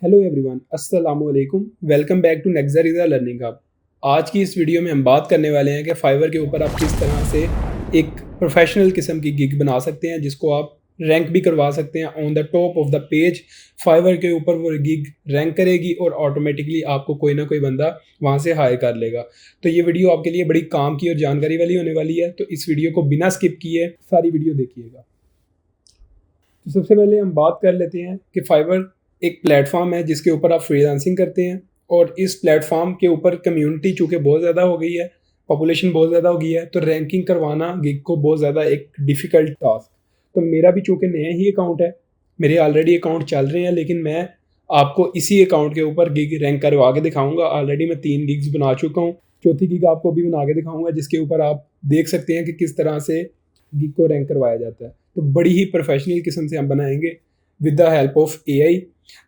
Hello everyone, अस्सलाम वालेकुम। Welcome back to Nexa learning hub. आज की इस वीडियो में हम बात करने वाले हैं कि फाइवर के ऊपर आप किस तरह से एक प्रोफेशनल किस्म की गिग बना सकते हैं, जिसको आप रैंक भी करवा सकते हैं। On the top of the page Fiverr के ऊपर वो गिग रैंक करेगी और ऑटोमेटिकली आपको कोई ना कोई बंदा वहाँ से हायर कर लेगा। तो ये वीडियो आपके लिए बड़ी काम की और जानकारी वाली होने वाली है, तो इस वीडियो को बिना स्किप किए सारी वीडियो देखिएगा। तो सबसे पहले हम बात कर लेते हैं कि फाइवर एक प्लेटफॉर्म है जिसके ऊपर आप फ्रीलांसिंग करते हैं, और इस प्लेटफॉर्म के ऊपर कम्युनिटी चूँकि बहुत ज़्यादा हो गई है, पॉपुलेशन बहुत ज़्यादा हो गई है, तो रैंकिंग करवाना गिग को बहुत ज़्यादा एक डिफ़िकल्ट टास्क। तो मेरा भी चूँकि नया ही अकाउंट है, मेरे ऑलरेडी अकाउंट चल रहे हैं, लेकिन मैं आपको इसी अकाउंट के ऊपर गिग रैंक करवा के दिखाऊँगा। ऑलरेडी मैं 3 गिग्स बना चुका हूँ, चौथी गिग आपको भी बना के दिखाऊँगा, जिसके ऊपर आप देख सकते हैं कि किस तरह से गिग को रैंक करवाया जाता है। तो बड़ी ही प्रोफेशनल किस्म से हम बनाएंगे with the help of AI.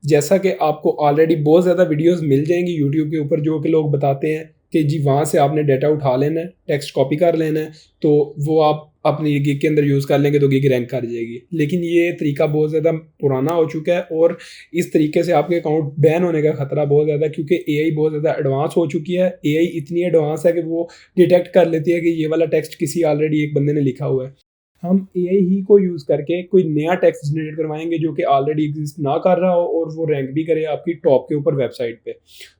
जैसा कि आपको ऑलरेडी बहुत ज़्यादा वीडियोस मिल जाएंगी यूट्यूब के ऊपर, जो कि लोग बताते हैं कि जी वहाँ से आपने डाटा उठा लेना है, टेक्स्ट कॉपी कर लेना है, तो वो आप अपनी गिग के अंदर यूज़ कर लेंगे तो गिग रैंक कर जाएगी। लेकिन ये तरीका बहुत ज़्यादा पुराना हो चुका है, और इस तरीके से आपके अकाउंट बैन होने का खतरा बहुत ज़्यादा, क्योंकि एआई बहुत ज़्यादा एडवांस हो चुकी है। एआई इतनी एडवांस है कि वो डिटेक्ट कर लेती है कि ये वाला टेक्स्ट किसी ऑलरेडी एक बंदे ने लिखा हुआ है। हम एआई ही को यूज़ करके कोई नया टेक्स्ट जनरेट करवाएंगे जो कि ऑलरेडी एग्जिस्ट ना कर रहा हो, और वो रैंक भी करे आपकी टॉप के ऊपर वेबसाइट पे।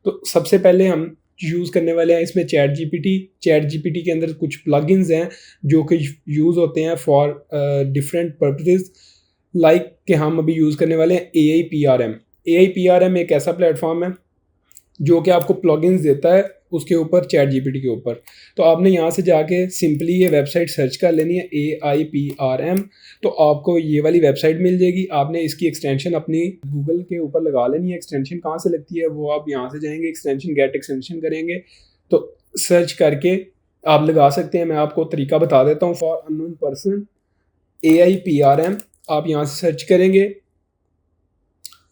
तो सबसे पहले हम यूज़ करने वाले हैं इसमें चैट जीपीटी। चैट जीपीटी के अंदर कुछ प्लगइन्स हैं जो कि यूज़ होते हैं फॉर डिफरेंट पर्पसेस, लाइक कि हम अभी यूज़ करने वाले हैं एआई पीआरएम। एआई पीआरएम एक ऐसा प्लेटफॉर्म है जो कि आपको प्लगइन्स देता है उसके ऊपर, चैट जीपीटी के ऊपर। तो आपने यहाँ से जाके सिंपली ये वेबसाइट सर्च कर लेनी है, AIPRM। तो आपको ये वाली वेबसाइट मिल जाएगी। आपने इसकी एक्सटेंशन अपनी गूगल के ऊपर लगा लेनी है। एक्सटेंशन कहाँ से लगती है वो आप यहाँ से जाएंगे, एक्सटेंशन गेट एक्सटेंशन करेंगे तो सर्च करके आप लगा सकते हैं। मैं आपको तरीका बता देता हूँ। फॉर अननोन पर्सन AIPRM आप यहाँ से सर्च करेंगे,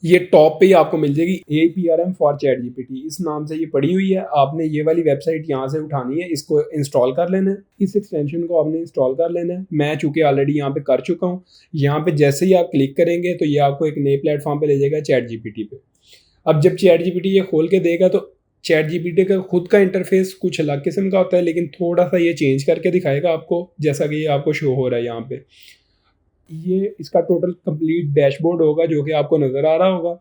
ये टॉप पे ही आपको मिल जाएगी। AIPRM फॉर चैट जीपीटी इस नाम से ये पड़ी हुई है। आपने ये वाली वेबसाइट यहाँ से उठानी है, इसको इंस्टॉल कर लेना है, इस एक्सटेंशन को आपने इंस्टॉल कर लेना है। मैं चूँकि ऑलरेडी यहाँ पे कर चुका हूँ। यहाँ पे जैसे ही आप क्लिक करेंगे तो ये आपको एक नए प्लेटफॉर्म पे ले जाएगा, चैट जीपीटी पे। अब जब चैट जीपीटी ये खोल के देगा तो चैट जीपीटी का खुद का इंटरफेस कुछ अलग किस्म का होता है, लेकिन थोड़ा सा ये चेंज करके दिखाएगा आपको, जैसा कि ये आपको शो हो रहा है यहाँ पे। ये इसका टोटल कंप्लीट डैशबोर्ड होगा जो कि आपको नज़र आ रहा होगा।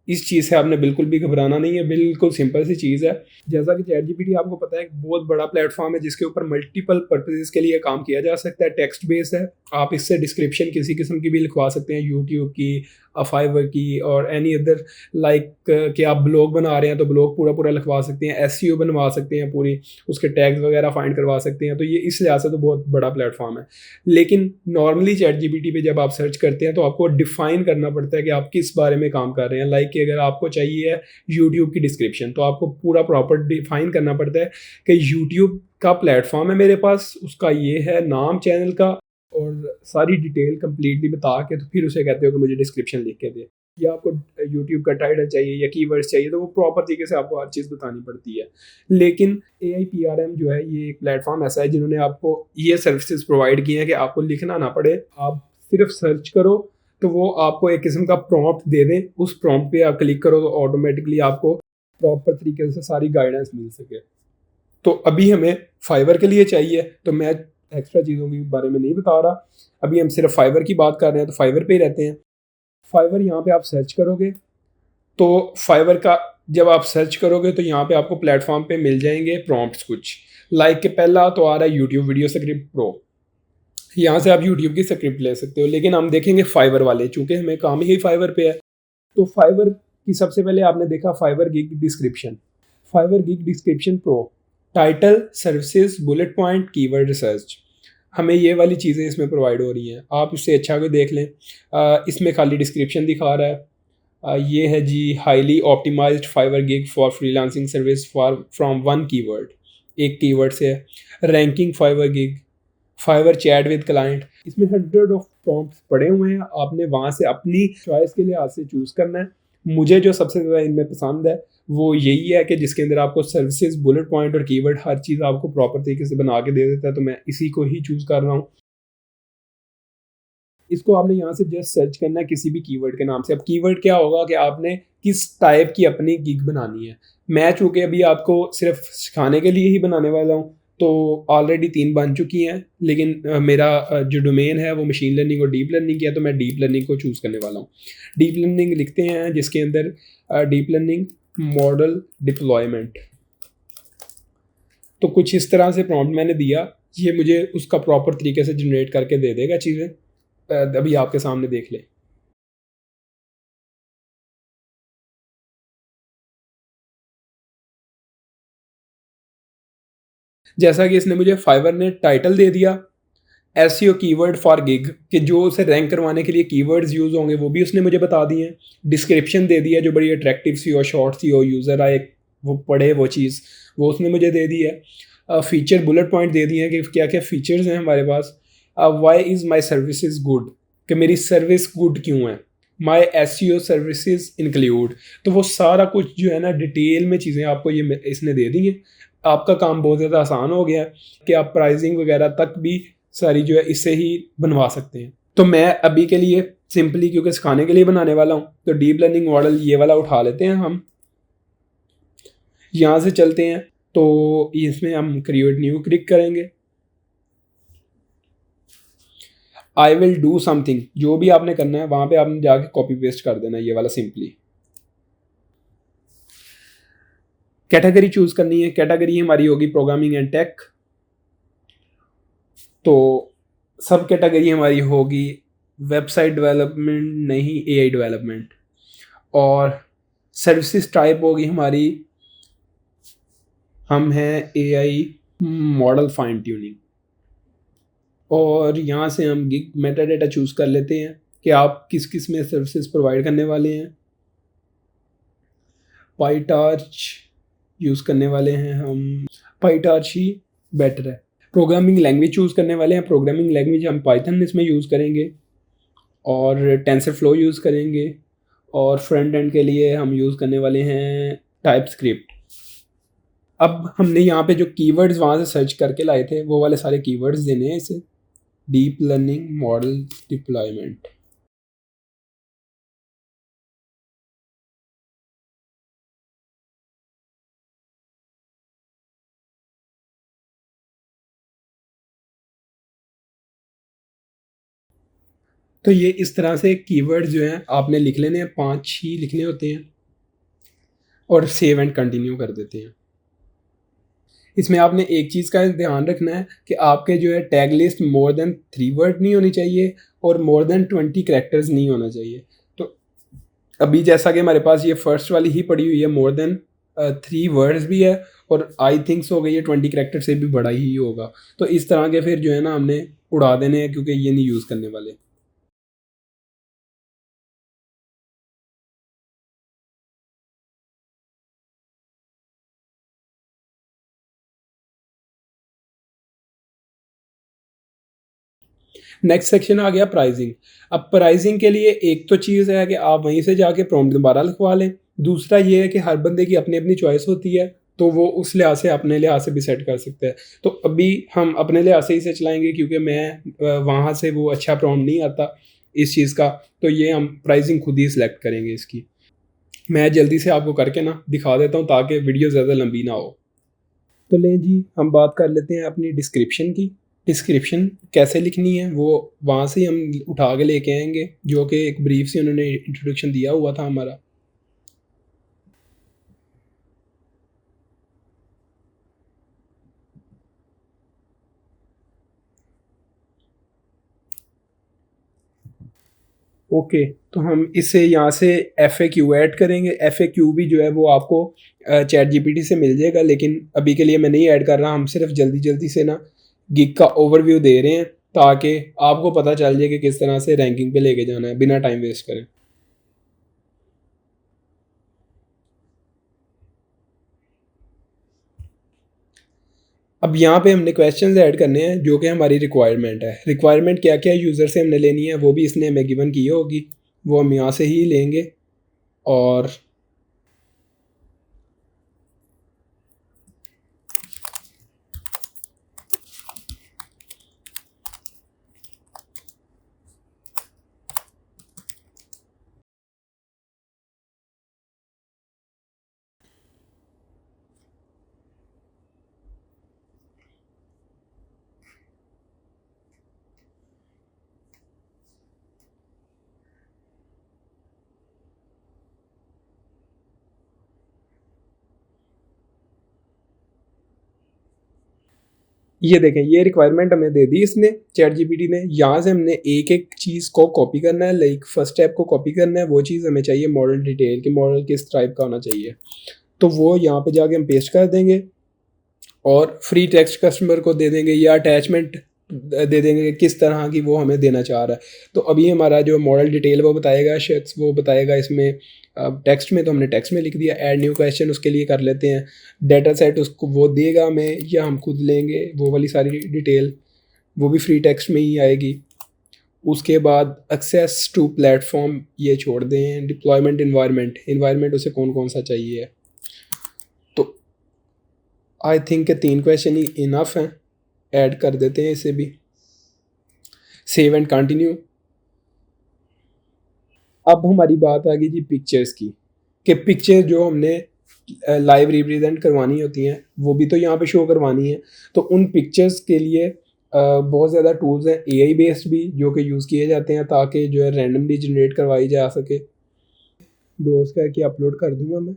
इस चीज़ से आपने बिल्कुल भी घबराना नहीं है, बिल्कुल सिंपल सी चीज़ है। जैसा कि चैट जीपीटी आपको पता है एक बहुत बड़ा प्लेटफॉर्म है जिसके ऊपर मल्टीपल पर्पसेस के लिए काम किया जा सकता है। टेक्स्ट बेस है, आप इससे डिस्क्रिप्शन किसी किस्म की भी लिखवा सकते हैं, यूट्यूब की, फाइवर की, और एनी अदर, लाइक कि आप ब्लॉग बना रहे हैं तो ब्लॉग पूरा पूरा लिखवा सकते हैं, एसईओ बनवा सकते हैं पूरी, उसके टैग्स वगैरह फाइंड करवा सकते हैं। तो ये इस लिहाज से तो बहुत बड़ा प्लेटफॉर्म है। लेकिन नॉर्मली चैट जीपीटी पे जब आप सर्च करते हैं तो आपको डिफाइन करना पड़ता है कि आप किस बारे में काम कर रहे हैं। लाइक कि अगर आपको चाहिए है यूट्यूब की डिस्क्रिप्शन, तो आपको पूरा प्रॉपर डिफाइन करना पड़ता है कि यूट्यूब का प्लेटफॉर्म है मेरे पास, उसका ये है नाम चैनल का, और सारी डिटेल कंप्लीटली बता के तो फिर उसे कहते हो कि मुझे डिस्क्रिप्शन लिख के दे। या आपको यूट्यूब का टाइटल चाहिए या कीवर्ड्स चाहिए, तो वो प्रॉपर तरीके से आपको हर चीज़ बतानी पड़ती है। लेकिन AIPRM जो है ये एक प्लेटफॉर्म ऐसा है जिन्होंने आपको ये सर्विसेज प्रोवाइड की हैं कि आपको लिखना ना पड़े, आप सिर्फ सर्च करो तो वो आपको एक किस्म का प्रॉम्प्ट दे दें। उस प्रॉम्प्ट पे आप क्लिक करो तो ऑटोमेटिकली आपको प्रॉपर तरीके से सारी गाइडेंस मिल सके। तो अभी हमें फाइवर के लिए चाहिए, तो मैं एक्स्ट्रा चीज़ों के बारे में नहीं बता रहा, अभी हम सिर्फ फाइवर की बात कर रहे हैं, तो फाइवर पे ही रहते हैं। फाइवर यहाँ पे आप सर्च करोगे तो फाइवर का जब आप सर्च करोगे तो यहाँ पे आपको प्लेटफॉर्म पे मिल जाएंगे प्रॉम्प्ट्स कुछ, लाइक के पहला तो आ रहा है यूट्यूब वीडियो स्क्रिप्ट प्रो। यहाँ से आप यूट्यूब की स्क्रिप्ट ले सकते हो, लेकिन हम देखेंगे फाइवर वाले, चूंकि हमें काम ही फाइवर पे है। तो फाइवर की सबसे पहले आपने देखा Fiverr gig description. Fiverr gig description pro, title, services, bullet point, keyword research, हमें ये वाली चीज़ें इसमें प्रोवाइड हो रही हैं। आप इससे अच्छा कोई देख लें। इसमें खाली डिस्क्रिप्शन दिखा रहा है। ये है जी, highly optimised Fiverr gig for freelancing service for from one keyword, एक कीवर्ड से है। Ranking Fiverr gig, Fiverr chat with client, इसमें 100 ऑफ प्रॉम्प्ट्स पड़े हुए हैं। आपने वहाँ से अपनी चॉइस के लिए हाथ से चूज़ करना है। मुझे जो सबसे ज़्यादा इनमें पसंद है वो यही है कि जिसके अंदर आपको सर्विसेज, बुलेट पॉइंट और कीवर्ड हर चीज़ आपको प्रॉपर तरीके से बना के दे देता है, तो मैं इसी को ही चूज़ कर रहा हूँ। इसको आपने यहाँ से जस्ट सर्च करना है किसी भी कीवर्ड के नाम से। अब कीवर्ड क्या होगा कि आपने किस टाइप की अपनी गिग बनानी है। मैं चूँकि अभी आपको सिर्फ सिखाने के लिए ही बनाने वाला हूँ, तो ऑलरेडी 3 बन चुकी हैं, लेकिन मेरा जो डोमेन है वो मशीन लर्निंग और डीप लर्निंग की है, तो मैं डीप लर्निंग को चूज़ करने वाला हूँ। डीप लर्निंग लिखते हैं जिसके अंदर डीप लर्निंग मॉडल डिप्लॉयमेंट। तो कुछ इस तरह से प्रॉम्प्ट मैंने दिया, ये मुझे उसका प्रॉपर तरीके से जनरेट करके दे देगा चीज़ें। अभी आपके सामने देख लें। जैसा कि इसने मुझे फाइवर ने टाइटल दे दिया, एसईओ कीवर्ड फॉर गिग, कि जो उसे रैंक करवाने के लिए कीवर्ड्स यूज़ होंगे वो भी उसने मुझे बता दिए हैं। डिस्क्रिप्शन दे दिया जो बड़ी अट्रैक्टिव सी हो, शॉर्ट सी हो, यूज़र आए वो पढ़े वो चीज़, वो उसने मुझे दे दी है। फीचर बुलेट पॉइंट दे दिए हैं कि क्या क्या फीचर्स हैं हमारे पास। Why is my services good, कि मेरी सर्विस गुड क्यों है। माई एसईओ सर्विसेज इंक्लूड, तो वो सारा कुछ जो है ना डिटेल में चीज़ें आपको ये इसने दे दी हैं। आपका काम बहुत ज़्यादा आसान हो गया है कि आप प्राइसिंग वगैरह तक भी सारी जो है इससे ही बनवा सकते हैं। तो मैं अभी के लिए सिंपली क्योंकि सिखाने के लिए बनाने वाला हूँ, तो डीप लर्निंग मॉडल ये वाला उठा लेते हैं हम। यहाँ से चलते हैं, तो इसमें हम क्रिएट न्यू क्लिक करेंगे। आई विल डू समथिंग, जो भी आपने करना है वहाँ पे आपने जाके कॉपी पेस्ट कर देना ये वाला सिंपली। कैटेगरी चूज करनी है, कैटेगरी हमारी होगी प्रोग्रामिंग एंड टेक। तो सब कैटेगरी हमारी होगी वेबसाइट डेवलपमेंट, नहीं एआई डेवलपमेंट। और सर्विसेज टाइप होगी हमारी, हम हैं एआई मॉडल फाइन ट्यूनिंग। और यहाँ से हम गिग मेटा डेटा चूज़ कर लेते हैं कि आप किस किस में सर्विसेज प्रोवाइड करने वाले हैं। पाईटार्च यूज़ करने वाले हैं हम, पाईटार्च ही बेटर है। प्रोग्रामिंग लैंग्वेज चूज़ करने वाले हैं, प्रोग्रामिंग लैंग्वेज हम पाइथन इसमें यूज़ करेंगे और टेंसर फ्लो यूज़ करेंगे। और फ्रंट एंड के लिए हम यूज़ करने वाले हैं टाइप स्क्रिप्ट। अब हमने यहाँ पे जो कीवर्ड्स वहाँ से सर्च करके लाए थे वो वाले सारे कीवर्ड्स देने हैं इसे। Deep learning model deployment. तो ये इस तरह से कीवर्ड्स जो हैं आपने लिख लेने हैं, 5 ही लिखने होते हैं और सेव एंड कंटिन्यू कर देते हैं। इसमें आपने एक चीज़ का ध्यान रखना है कि आपके जो है tag list more than 3 word नहीं होनी चाहिए और मोर देन 20 कैरेक्टर्स नहीं होना चाहिए। तो अभी जैसा कि हमारे पास ये फर्स्ट वाली ही पड़ी हुई है, मोर देन 3 वर्ड्स भी है और आई थिंक्स हो गई है 20 कैरेक्टर से भी बड़ा ही होगा। तो इस तरह के फिर जो है ना हमने उड़ा देने हैं क्योंकि ये नहीं यूज़ करने वाले। नेक्स्ट सेक्शन आ गया प्राइसिंग। अब प्राइसिंग के लिए एक तो चीज़ है कि आप वहीं से जाके प्रॉम्प्ट दोबारा लिखवा लें। दूसरा ये है कि हर बंदे की अपनी अपनी चॉइस होती है, तो वो उस लिहाज से अपने लिहाज से भी सेट कर सकते हैं। तो अभी हम अपने लिहाज से ही से चलाएंगे क्योंकि मैं वहाँ से वो अच्छा प्रॉम्प्ट नहीं आता इस चीज़ का, तो ये हम प्राइसिंग खुद ही सिलेक्ट करेंगे इसकी। मैं जल्दी से आपको करके ना दिखा देता हूँ ताकि वीडियो ज़्यादा लंबी ना हो। तो लें जी, हम बात कर लेते हैं अपनी डिस्क्रिप्शन की। डिस्क्रिप्शन कैसे लिखनी है वो वहाँ से ही हम उठा के लेके आएंगे, जो कि एक ब्रीफ से उन्होंने इंट्रोडक्शन दिया हुआ था हमारा। ओके, तो हम इसे यहाँ से एफ ए क्यू ऐड करेंगे। एफ ए क्यू भी जो है वो आपको चैट जीपीटी से मिल जाएगा, लेकिन अभी के लिए मैं नहीं ऐड कर रहा। हम सिर्फ जल्दी जल्दी से ना गिग का ओवरव्यू दे रहे हैं ताकि आपको पता चल जाए कि किस तरह से रैंकिंग पे लेके जाना है बिना टाइम वेस्ट करें। अब यहाँ पे हमने क्वेश्चंस ऐड करने हैं जो कि हमारी रिक्वायरमेंट है। रिक्वायरमेंट क्या क्या यूज़र से हमने लेनी है वो भी इसने हमें गिवन की होगी, वो हम यहाँ से ही लेंगे। और ये देखें, ये रिक्वायरमेंट हमें दे दी इसने, चैट जीपीटी ने। यहाँ से हमने एक एक चीज़ को कॉपी करना है, लाइक फर्स्ट स्टेप को कॉपी करना है। वो चीज़ हमें चाहिए मॉडल डिटेल, कि मॉडल किस टाइप का होना चाहिए। तो वो यहाँ पे जाके हम पेस्ट कर देंगे और फ्री टेक्स्ट कस्टमर को दे देंगे, या अटैचमेंट दे देंगे किस तरह की वो हमें देना चाह रहा है। तो अभी हमारा जो मॉडल डिटेल वो बताएगा शख्स, वो बताएगा इसमें टेक्स्ट में, तो हमने टेक्स्ट में लिख दिया। ऐड न्यू क्वेश्चन उसके लिए कर लेते हैं। डाटा सेट उसको वो देगा हमें, या हम खुद लेंगे वो वाली सारी डिटेल, वो भी फ्री टेक्स्ट में ही आएगी। उसके बाद एक्सेस टू प्लेटफॉर्म ये छोड़ दें। डिप्लॉयमेंट इन्वायरमेंट उसे कौन कौन सा चाहिए। तो आई थिंक के 3 क्वेश्चन ही इनफ हैं, ऐड कर देते हैं इसे भी। Save and continue. अब हमारी बात आ गई जी पिक्चर्स की, कि पिक्चर जो हमने लाइव रिप्रेजेंट करवानी होती हैं वो भी तो यहाँ पे शो करवानी है। तो उन पिक्चर्स के लिए बहुत ज़्यादा टूल्स हैं, एआई बेस्ड भी, जो कि यूज़ किए जाते हैं ताकि जो है रैंडमली जनरेट करवाई जा सके। ब्राउज़ करके अपलोड कर दूंगा मैं।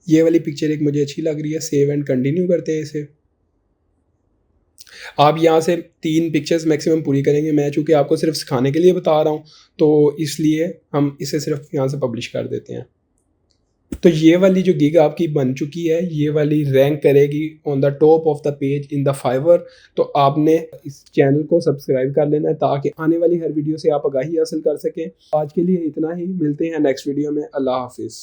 ये वाली पिक्चर एक मुझे अच्छी लग रही है, सेव एंड कंटिन्यू करते हैं इसे। आप यहाँ से 3 पिक्चर्स मैक्सिमम पूरी करेंगे। मैं चूँकि आपको सिर्फ सिखाने के लिए बता रहा हूँ, तो इसलिए हम इसे सिर्फ यहाँ से पब्लिश कर देते हैं। तो ये वाली जो गिग आपकी बन चुकी है, ये वाली रैंक करेगी on the top of the page in the Fiverr. तो आपने इस चैनल को सब्सक्राइब कर लेना है ताकि आने वाली हर वीडियो से आप आगाही हासिल कर सकें। आज के लिए इतना ही, मिलते हैं नेक्स्ट वीडियो में। अल्लाह हाफिज़।